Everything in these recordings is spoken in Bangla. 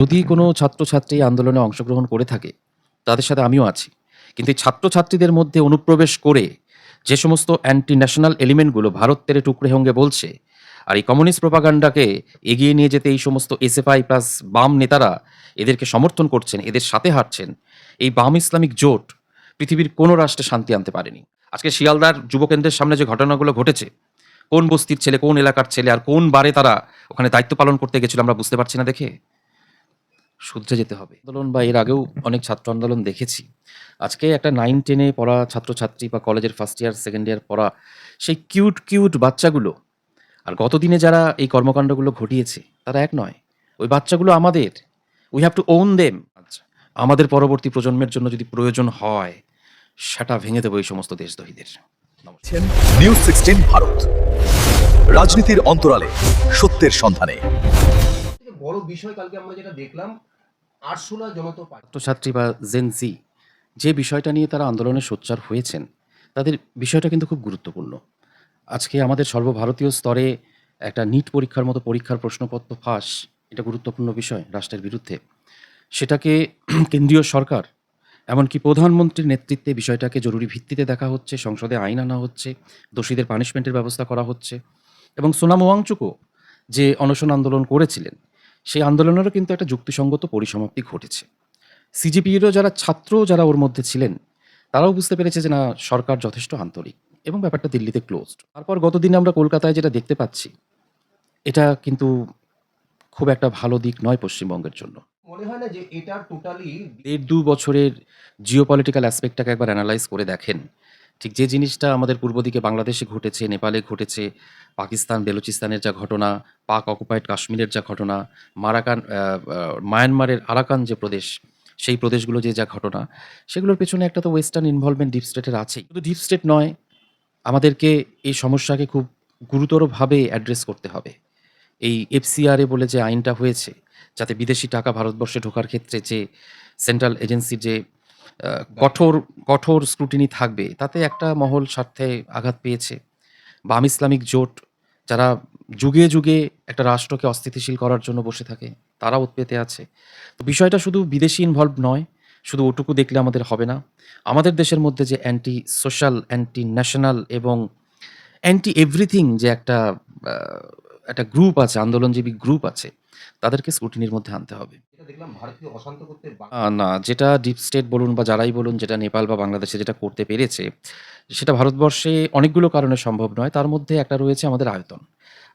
যদি কোনো ছাত্রছাত্রী আন্দোলনে অংশগ্রহণ করে থাকে, তাদের সাথে আমিও আছি। কিন্তু এই ছাত্রছাত্রীদের মধ্যে অনুপ্রবেশ করে যে সমস্ত অ্যান্টি ন্যাশনাল এলিমেন্টগুলো ভারত তেরে টুকরে হোঙ্গে বলছে, আর এই কমিউনিস্ট প্রোপাগান্ডাকে এগিয়ে নিয়ে যেতে এই সমস্ত এসএফআই প্লাস বাম নেতারা এদেরকে সমর্থন করছেন, এদের সাথে হাঁটছেন, এই বাম ইসলামিক জোট পৃথিবীর কোনো রাষ্ট্রে শান্তি আনতে পারেনি। আজকে শিয়ালদার যুবকেন্দ্রের সামনে যে ঘটনাগুলো ঘটেছে, কোন বস্তির ছেলে, কোন এলাকার ছেলে আর কোন বারে তারা ওখানে দায়িত্ব পালন করতে গেছিল আমরা বুঝতে পারছি না দেখে? শুধরে যেতে হবে। আন্দোলন বা এর আগেও অনেক ছাত্র আন্দোলন দেখেছি। আজকে একটা 9-10 এ পড়া ছাত্রছাত্রী বা কলেজের ফার্স্ট ইয়ার, সেকেন্ড ইয়ার পড়া সেই কিউট বাচ্চাগুলো আর গতদিনে যারা এই কর্মকাণ্ডগুলো ঘটিয়েছে তারা এক নয়। ওই বাচ্চাগুলো আমাদের। We have to own them. আচ্ছা, আমাদের পরবর্তী প্রজন্মের জন্য যদি প্রয়োজন হয়, সেটা ভেঙে দেবো এই সমস্ত দেশদ্রোহীদের। নমস্কার। নিউজ 16 ভারত, রাজনীতির অন্তরালে সত্যের সন্ধানে। থেকে বড় বিষয় কালকে আমরা যেটা দেখলাম, আরসুলা জনতা পার্টি ছাত্রছাত্রী বা জেন জি যে বিষয়টা নিয়ে তারা আন্দোলনে সোচ্চার হয়েছেন, তাদের বিষয়টা কিন্তু খুব গুরুত্বপূর্ণ। আজকে আমাদের সর্বভারতীয় স্তরে একটা নিট পরীক্ষার মতো পরীক্ষার প্রশ্নপত্র ফাঁস, এটা গুরুত্বপূর্ণ বিষয় রাষ্ট্রের বিরুদ্ধে। সেটাকে কেন্দ্রীয় সরকার, এমনকি প্রধানমন্ত্রীর নেতৃত্বে বিষয়টাকে জরুরি ভিত্তিতে দেখা হচ্ছে, সংসদে আইন আনা হচ্ছে, দোষীদের পানিশমেন্টের ব্যবস্থা করা হচ্ছে এবং সোনাম ওয়াংচুকও যে অনশন আন্দোলন করেছিলেন, সেই আন্দোলনেরও কিন্তু একটা যুক্তিসঙ্গত পরিসমাপ্তি ঘটেছে। সিজিপিএরও যারা ওর মধ্যে ছিলেন, তারাও বুঝতে পেরেছে যে না, সরকার যথেষ্ট আন্তরিক এবং ব্যাপারটা দিল্লিতে ক্লোজড। তারপর গতদিনে আমরা কলকাতায় যেটা দেখতে পাচ্ছি, এটা কিন্তু খুব একটা ভালো দিক নয় পশ্চিমবঙ্গের জন্য। মনে হয় না যে এটা টোটালি ১.৫-২ বছরের জিওপলিটিক্যাল অ্যাসপেক্টটাকে একবার অ্যানালাইজ করে দেখেন, ঠিক যে জিনিসটা আমাদের পূর্ব দিকে বাংলাদেশে ঘটেছে, নেপালে ঘটেছে, পাকিস্তান বেলুচিস্তানের যা ঘটনা, পাক অকুপাইড কাশ্মীরের যা ঘটনা, মায়ানমারের আরাকান যে প্রদেশ, সেই প্রদেশগুলো যা ঘটনা, সেগুলোর পেছনে একটা তো ওয়েস্টার্ন ইনভলভমেন্ট ডিপ স্টেটের আছেই। শুধু ডিপ স্টেট নয়, আমাদেরকে এই সমস্যাকে খুব গুরুতরভাবে অ্যাড্রেস করতে হবে। এই এফসিআরএ বলে যে আইনটা হয়েছে, যাতে বিদেশি টাকা ভারতবর্ষে ঢোকার ক্ষেত্রে যে সেন্ট্রাল এজেন্সির যে কঠোর স্ক্রুটিনি থাকবে, তাতে একটা মহল স্বার্থে আঘাত পেয়েছে। বাম ইসলামিক জোট যারা যুগে একটা রাষ্ট্রকে অস্থিতিশীল করার জন্য বসে থাকে, তারা উৎপেতে আছে। তো বিষয়টা শুধু বিদেশি ইনভলভড নয়, শুধু ওটুকু দেখলে আমাদের হবে না। আমাদের দেশের মধ্যে যে অ্যান্টি সোশ্যাল, অ্যান্টি ন্যাশনাল এবং অ্যান্টি এভরিথিং যে একটা গ্রুপ আছে, আন্দোলনজীবী গ্রুপ আছে, তাদেরকে স্ক্রুটিনির মধ্যে আনতে হবে। যেটা দেখলাম ভারতকে অশান্ত করতে না, যেটা ডিপ স্টেট বলুন বা যারাই বলুন, যেটা নেপাল বা বাংলাদেশে যেটা করতে পেরেছে, সেটা ভারতবর্ষে অনেকগুলো কারণে সম্ভব নয়। তার মধ্যে একটা রয়েছে আমাদের আয়তন।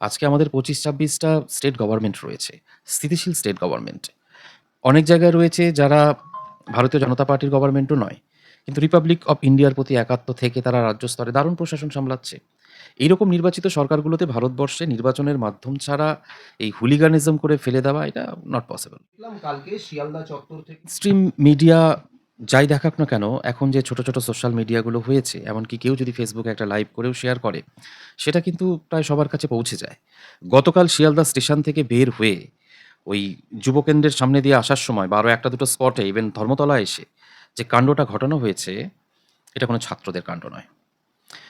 আজকে আমাদের ২৫-২৬টা স্টেট গভর্নমেন্ট রয়েছে, স্থিতিশীল স্টেট গভর্নমেন্ট। অনেক জায়গায় রয়েছে যারা ভারতীয় জনতা পার্টির গভর্নমেন্টও নয়, কিন্তু রিপাবলিক অফ ইন্ডিয়ার প্রতি একাত্ম থেকে তারা রাজ্য স্তরে দারুণ প্রশাসন সামলাচ্ছে। এইরকম নির্বাচিত সরকারগুলোতে ভারতবর্ষে নির্বাচনের মাধ্যম ছাড়া এই হুলিগানিজম করে ফেলে দেওয়া, এটা নট পসিবল। দেখলাম কালকে শিয়ালদা চত্বর থেকে স্ট্রিম মিডিয়া যাই দেখাক না কেন, এখন যে ছোট সোশ্যাল মিডিয়াগুলো হয়েছে, এমনকি কেউ যদি ফেসবুকে একটা লাইভ করেও শেয়ার করে, সেটা কিন্তু প্রায় সবার কাছে পৌঁছে যায়। গতকাল শিয়ালদা স্টেশন থেকে বের হয়ে ওই যুবকেন্দ্রের সামনে দিয়ে আসার সময় বা আরও একটা দুটো স্পটে, ইভেন ধর্মতলা এসে যে কাণ্ডটা ঘটানো হয়েছে, এটা কোনো ছাত্রদের কাণ্ড নয়।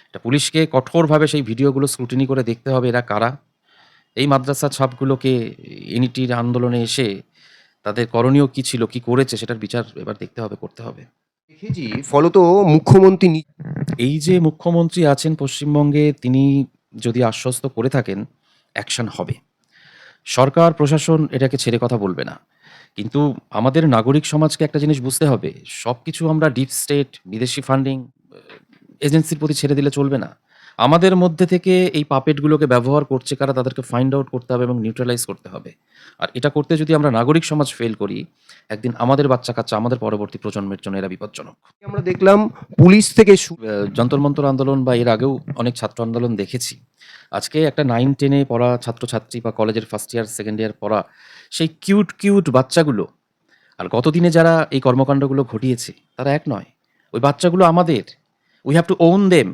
এটা পুলিশকে কঠোরভাবে সেই ভিডিওগুলো স্ক্রুটিনি করে দেখতে হবে এরা কারা। এই মাদ্রাসা ছাপগুলোকে এনইটির আন্দোলনে এসে তাদের করণীয় কী ছিল, কী করেছে, সেটার বিচার এবার দেখতে হবে, করতে হবে। দেখেছি, ফলত মুখ্যমন্ত্রী এই যে মুখ্যমন্ত্রী আছেন পশ্চিমবঙ্গে, তিনি যদি আশ্বস্ত করে থাকেন অ্যাকশন হবে। সরকার প্রশাসন এটাকে ছেড়ে কথা বলবে না। কিন্তু আমাদের নাগরিক সমাজকে একটা জিনিস বুঝতে হবে, সবকিছু আমরা ডিপ স্টেট, বিদেশি ফান্ডিং এজেন্সির প্রতি ছেড়ে দিলে চলবে না। আমাদের মধ্যে থেকে এই পাপেটগুলোকে ব্যবহার করছে কারা, তাদেরকে ফাইন্ড আউট করতে হবে এবং নিউট্রালাইজ করতে হবে। আর এটা করতে যদি আমরা নাগরিক সমাজ ফেল করি, একদিন আমাদের বাচ্চা-কাচ্চা, আমাদের পরবর্তী প্রজন্মের জন্য এরা বিপজ্জনক। আমরা দেখলাম পুলিশ থেকে যন্তর মন্তর আন্দোলন বা এর আগেও অনেক ছাত্র আন্দোলন দেখেছি। আজকে একটা 9-10 এ পড়া ছাত্রছাত্রী বা কলেজের ফার্স্ট ইয়ার, সেকেন্ড ইয়ার পড়া সেই কিউট বাচ্চাগুলো আর গতদিনে যারা এই কর্মকাণ্ডগুলো ঘটিয়েছে, তারা এক নয়। ওই বাচ্চাগুলো আমাদের। We have to own them.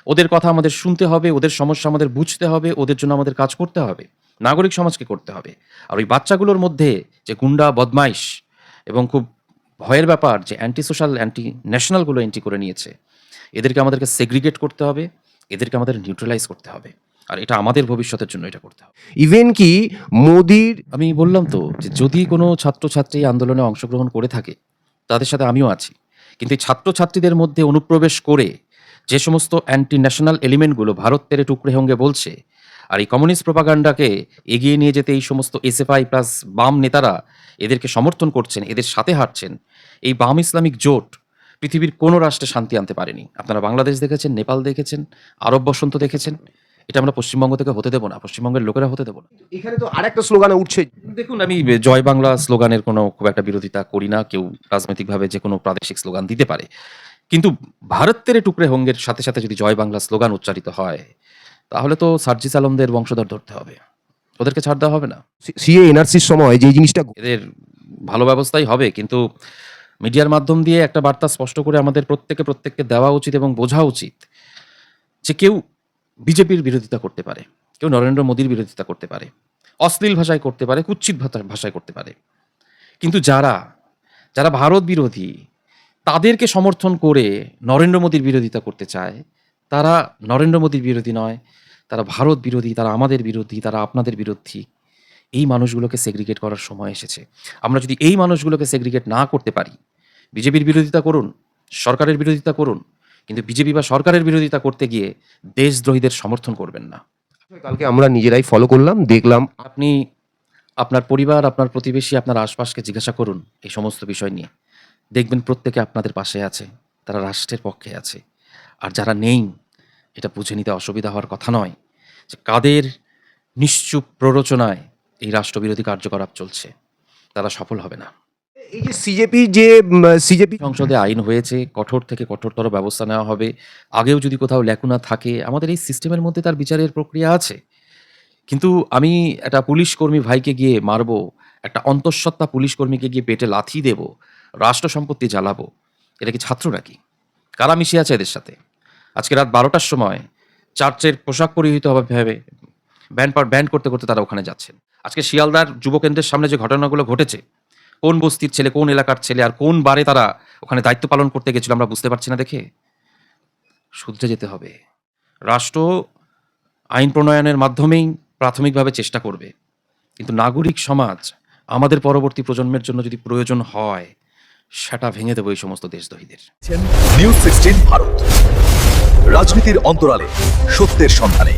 ওদের কথা আমাদের শুনতে হবে, ওদের সমস্যা আমাদের বুঝতে হবে, ওদের জন্য আমাদের কাজ করতে হবে, নাগরিক সমাজকে করতে হবে। আর ওই বাচ্চাগুলোর মধ্যে যে গুন্ডা, বদমাইশ এবং খুব ভয়ের ব্যাপার যে অ্যান্টি সোশ্যাল, অ্যান্টি ন্যাশনালগুলো এন্ট্রি করে নিয়েছে, এদেরকে আমাদেরকে সেগ্রিগেট করতে হবে, এদেরকে আমাদের নিউট্রালাইজ করতে হবে। আর এটা আমাদের ভবিষ্যতের জন্য এটা করতে হবে। ইভেন কি মোদির আমি বললাম তো যে যদি কোনো ছাত্রছাত্রী আন্দোলনে অংশগ্রহণ করে থাকে তাদের সাথে আমিও আছি, কিন্তু এই ছাত্রছাত্রীদের মধ্যে অনুপ্রবেশ করে যে সমস্ত অ্যান্টি ন্যাশনাল এলিমেন্টগুলো ভারত তেরে টুকরে হঙ্গে বলছে, আর এই কমিউনিস্ট প্রপাগান্ডাকে এগিয়ে নিয়ে যেতে এই সমস্ত এসএফআই প্লাস বাম নেতারা এদেরকে সমর্থন করছেন, এদের সাথে হাঁটছেন, এই বাম ইসলামিক জোট পৃথিবীর কোনো রাষ্ট্রে শান্তি আনতে পারেনি। আপনারা বাংলাদেশ দেখেছেন, নেপাল দেখেছেন, আরব বসন্ত দেখেছেন। এটা আমরা পশ্চিমবঙ্গ থেকে হতে দেবো না, পশ্চিমবঙ্গের লোকেরা হতে দেবো না। এখানে তো আরেকটা স্লোগান উঠছে, দেখুন, আমি জয় বাংলা স্লোগানের কোনো খুব একটা বিরোধিতা করি না। কেউ রাজনৈতিকভাবে যে কোনো প্রাদেশিক স্লোগান দিতে পারে, কিন্তু ভারত তেরে টুকরে হঙ্গের সাথে সাথে যদি জয় বাংলা স্লোগান উচ্চারিত হয় তাহলে তো সার্জিস আলমদের বংশধর ধরতে হবে, ওদেরকে ছাড় দেওয়া হবে না। সিএ এনআরসির সময় যে জিনিসটা এদের ভালো ব্যবস্থাই হবে, কিন্তু মিডিয়ার মাধ্যম দিয়ে একটা বার্তা স্পষ্ট করে আমাদের প্রত্যেককে দেওয়া উচিত এবং বোঝা উচিত যে কেউ বিজেপির বিরোধিতা করতে পারে, কেউ নরেন্দ্র মোদীর বিরোধিতা করতে পারে, অশ্লীল ভাষায় করতে পারে, কুৎসিত ভাষায় করতে পারে, কিন্তু যারা যারা ভারত বিরোধী তাদেরকে সমর্থন করে নরেন্দ্র মোদীর বিরোধিতা করতে চায়, তারা নরেন্দ্র মোদীর বিরোধী নয়, তারা ভারত বিরোধী, তারা আমাদের বিরোধী, তারা আপনাদের বিরোধী। এই মানুষগুলোকে সেগ্রিগেট করার সময় এসেছে। আমরা যদি এই মানুষগুলোকে সেগ্রিগেট না করতে পারি, বিজেপির বিরোধিতা করুন, সরকারের বিরোধিতা করুন, কিন্তু বিজেপি বা সরকারের বিরোধিতা করতে গিয়ে দেশদ্রোহীদের সমর্থন করবেন না। কালকে আমরা নিজেরাই ফলো করলাম, দেখলাম। আপনি আপনার পরিবার, আপনার প্রতিবেশী, আপনার আশপাশকে জিজ্ঞাসা করুন এই সমস্ত বিষয় নিয়ে, দেখবেন প্রত্যেকে আপনাদের পাশে আছে, তারা রাষ্ট্রের পক্ষে আছে। আর যারা নেই, এটা বুঝে নিতে অসুবিধা হওয়ার কথা নয় যে কাদের নিশ্চুপ প্ররোচনায় এই রাষ্ট্রবিরোধী কার্যকলাপ চলছে, তারা সফল হবে না। এই যে সিজেপি সংসদে আইন হয়েছে, কঠোর থেকে কঠোরতর ব্যবস্থা নেওয়া হবে। আগেও যদি কোথাও ল্যাকুনা থাকে, আমাদের এই সিস্টেমের মধ্যে তার বিচারের প্রক্রিয়া আছে। কিন্তু আমি একটা পুলিশ কর্মী ভাইকে গিয়ে মারবো, একটা অন্তঃসত্ত্বা পুলিশ কর্মীকে গিয়ে পেটে লাথি দেব, রাষ্ট্র সম্পত্তি জ্বালাবো, এটা কি ছাত্র নাকি? কারা মিশে আছে এদের সাথে? আজকে রাত 12টার সময় চার্চের পোশাক পরিহিত হবে ভেবে ব্যান্ড করতে করতে তারা ওখানে যাচ্ছেন। আজকে শিয়ালদার যুব কেন্দ্রের সামনে যে ঘটনাগুলো ঘটেছে, কোন বস্তির ছেলে, কোন এলাকার ছেলে, আর কোন বারে তারা ওখানে দায়িত্ব পালন করতে গেছিল আমরা বুঝতে পারছি না। দেখে শুধরে যেতে হবে। রাষ্ট্র আইন প্রণয়নের মাধ্যমেই প্রাথমিকভাবে চেষ্টা করবে, কিন্তু নাগরিক সমাজ, আমাদের পরবর্তী প্রজন্মের জন্য যদি প্রয়োজন হয়, সেটা ভেঙে দেবো এই সমস্ত দেশদ্রোহীদের। নিউজ 16 ভারত, রাজনীতির অন্তরালে সত্যের সন্ধানে।